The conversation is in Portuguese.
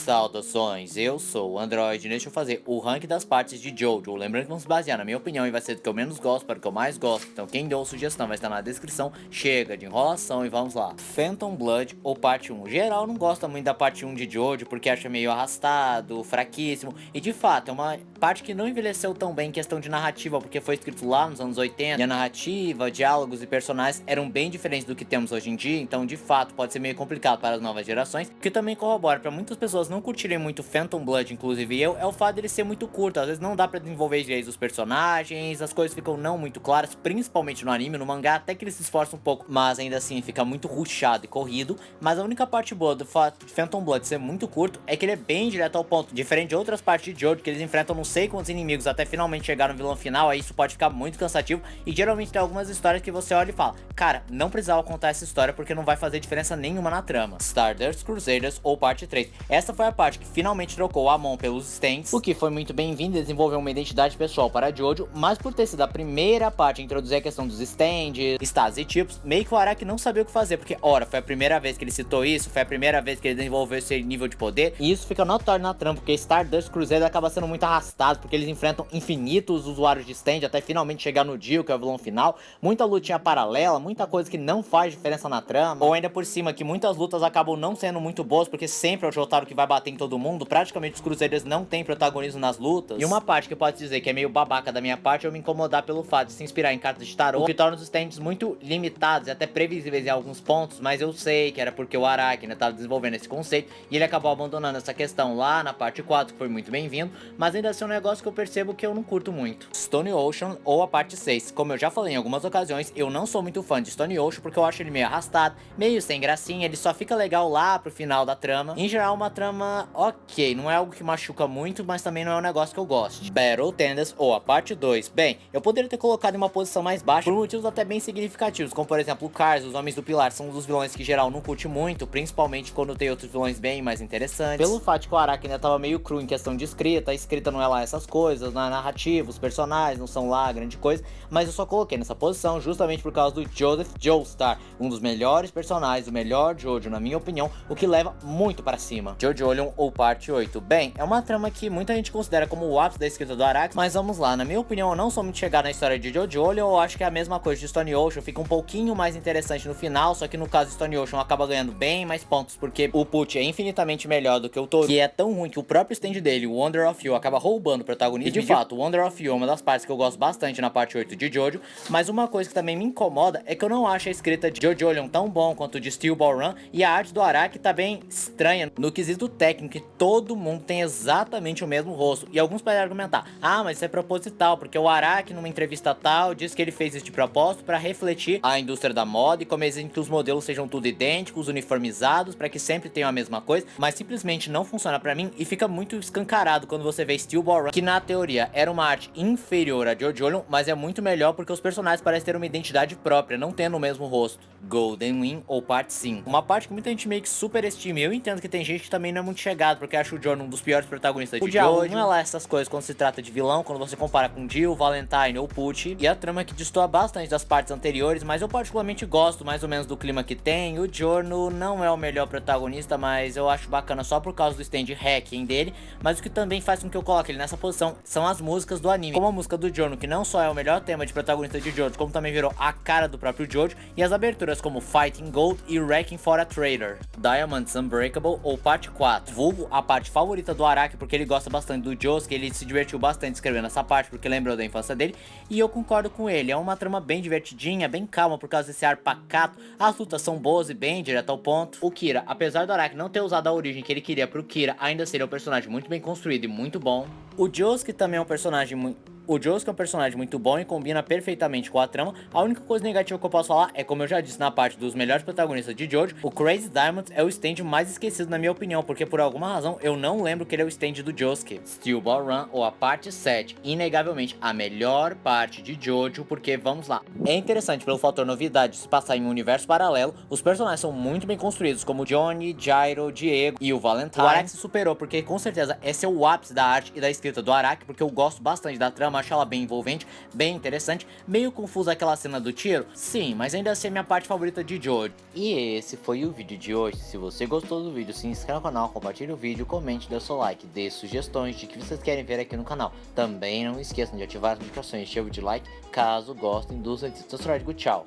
Saudações, eu sou o Android e deixa eu fazer o ranking das partes de Jojo. Lembrando que vamos se basear na minha opinião e vai ser do que eu menos gosto para o que eu mais gosto. Então quem deu sugestão vai estar na descrição. Chega de enrolação e vamos lá. Phantom Blood ou parte 1. Geral não gosta muito da parte 1 de Jojo porque acha meio arrastado, fraquíssimo. E de fato é uma parte que não envelheceu tão bem em questão de narrativa porque foi escrito lá nos anos 80. E a narrativa, diálogos e personagens eram bem diferentes do que temos hoje em dia. Então de fato pode ser meio complicado para as novas gerações. Que também corrobora para muitas pessoas não curtirem muito Phantom Blood, inclusive eu, é o fato dele ser muito curto. Às vezes não dá pra desenvolver direito os personagens, as coisas ficam não muito claras, principalmente no anime. No mangá até que ele se esforça um pouco, mas ainda assim fica muito rushado e corrido. Mas a única parte boa do fato de Phantom Blood ser muito curto é que ele é bem direto ao ponto, diferente de outras partes de Jojo que eles enfrentam não sei quantos inimigos até finalmente chegar no vilão final. Aí isso pode ficar muito cansativo e geralmente tem algumas histórias que você olha e fala, cara, não precisava contar essa história porque não vai fazer diferença nenhuma na trama. Stardust Crusaders ou parte 3. Essa foi a parte que finalmente trocou a Amon pelos stands, o que foi muito bem-vindo e desenvolveu uma identidade pessoal para Jojo, mas por ter sido a primeira parte a introduzir a questão dos stands, status e tipos, meio que o Araki não sabia o que fazer, porque ora, foi a primeira vez que ele citou isso, foi a primeira vez que ele desenvolveu esse nível de poder, e isso fica notório na trama, porque Stardust Crusader acaba sendo muito arrastado, porque eles enfrentam infinitos usuários de stand até finalmente chegar no Dio, que é o vilão final, muita lutinha paralela, muita coisa que não faz diferença na trama, ou ainda por cima que muitas lutas acabam não sendo muito boas, porque sempre é o Jotaro que vai bater em todo mundo, praticamente os Cruzeiros não tem protagonismo nas lutas. E uma parte que eu posso dizer que é meio babaca da minha parte é eu me incomodar pelo fato de se inspirar em cartas de tarô, o que torna os stands muito limitados e até previsíveis em alguns pontos, mas eu sei que era porque o Araki ainda estava desenvolvendo esse conceito e ele acabou abandonando essa questão lá na parte 4, que foi muito bem-vindo, mas ainda assim é um negócio que eu percebo que eu não curto muito. Stone Ocean ou a parte 6, como eu já falei em algumas ocasiões, eu não sou muito fã de Stone Ocean porque eu acho ele meio arrastado, meio sem gracinha, ele só fica legal lá pro final da trama. Em geral, uma trama ok, não é algo que machuca muito, mas também não é um negócio que eu gosto. Battle Tenders ou a parte 2. Bem, eu poderia ter colocado em uma posição mais baixa por motivos até bem significativos, como por exemplo o Cars, os Homens do Pilar, são um dos vilões que geral não curte muito, principalmente quando tem outros vilões bem mais interessantes. Pelo fato de que o Araki ainda tava meio cru em questão de escrita, a escrita não é lá essas coisas, na narrativa, os personagens não são lá grande coisa, mas eu só coloquei nessa posição justamente por causa do Joseph Joestar, um dos melhores personagens, o melhor Jojo na minha opinião, o que leva muito pra cima. JoJolion ou parte 8. Bem, é uma trama que muita gente considera como o ápice da escrita do Araki, mas vamos lá, na minha opinião eu não sou muito chegado na história de JoJolion, eu acho que é a mesma coisa de Stone Ocean, fica um pouquinho mais interessante no final, só que no caso de Stone Ocean acaba ganhando bem mais pontos, porque o Pucci é infinitamente melhor do que o Toru, que é tão ruim que o próprio stand dele, o Wonder of You, acaba roubando o protagonismo, e de fato, o Wonder of You é uma das partes que eu gosto bastante na parte 8 de Jojo, mas uma coisa que também me incomoda é que eu não acho a escrita de JoJolion tão bom quanto de Steel Ball Run, e a arte do Araki tá bem estranha no quesito técnico, que todo mundo tem exatamente o mesmo rosto, e alguns podem argumentar, ah, mas isso é proposital, porque o Araki numa entrevista tal disse que ele fez isso de propósito para refletir a indústria da moda e como exige que os modelos sejam tudo idênticos, uniformizados, para que sempre tenham a mesma coisa, mas simplesmente não funciona para mim e fica muito escancarado quando você vê Steel Ball Run, que na teoria era uma arte inferior a JoJolion, mas é muito melhor porque os personagens parecem ter uma identidade própria, não tendo o mesmo rosto. Golden Wind ou parte 5. Uma parte que muita gente meio que superestima, e eu entendo que tem gente que também não é muito chegado, porque acha o John um dos piores protagonistas de Jojo. Não é lá essas coisas quando se trata de vilão, quando você compara com Jill, Valentine ou Pucci, e a trama que destoa bastante das partes anteriores, mas eu particularmente gosto mais ou menos do clima que tem. O Giorno não é o melhor protagonista, mas eu acho bacana só por causa do stand hacking dele, mas o que também faz com que eu coloque ele nessa posição são as músicas do anime, como a música do Giorno, que não só é o melhor tema de protagonista de Jojo, como também virou a cara do próprio Jojo, e as aberturas como Fighting Gold e Wrecking for a Traitor. Diamonds Unbreakable ou parte 4, vulgo a parte favorita do Araki, porque ele gosta bastante do Josuke, ele se divertiu bastante escrevendo essa parte, porque lembrou da infância dele, e eu concordo com ele, é uma trama bem divertidinha, bem calma, por causa desse ar pacato, as lutas são boas e bem direto ao ponto. O Kira, apesar do Araki não ter usado a origem que ele queria pro Kira, ainda seria um personagem muito bem construído e muito bom. O Josuke também é um personagem muito... O Josuke é um personagem muito bom e combina perfeitamente com a trama. A única coisa negativa que eu posso falar é, como eu já disse na parte dos melhores protagonistas de Jojo, o Crazy Diamond é o stand mais esquecido na minha opinião, porque por alguma razão eu não lembro que ele é o stand do Josuke. Steel Ball Run ou a parte 7, inegavelmente a melhor parte de Jojo, porque vamos lá. É interessante pelo fator novidade de se passar em um universo paralelo, os personagens são muito bem construídos, como Johnny, Gyro, Diego e o Valentine. O Araki se superou, porque com certeza esse é o ápice da arte e da escrita do Araki, porque eu gosto bastante da trama, trama, acho ela bem envolvente, bem interessante, meio confusa aquela cena do tiro, sim, mas ainda assim é minha parte favorita de Jojo. E esse foi o vídeo de hoje. Se você gostou do vídeo, se inscreva no canal, compartilhe o vídeo, comente, dê seu like, dê sugestões de que vocês querem ver aqui no canal. Também não esqueçam de ativar as notificações, chave de like, caso gostem dos artistas. Tchau!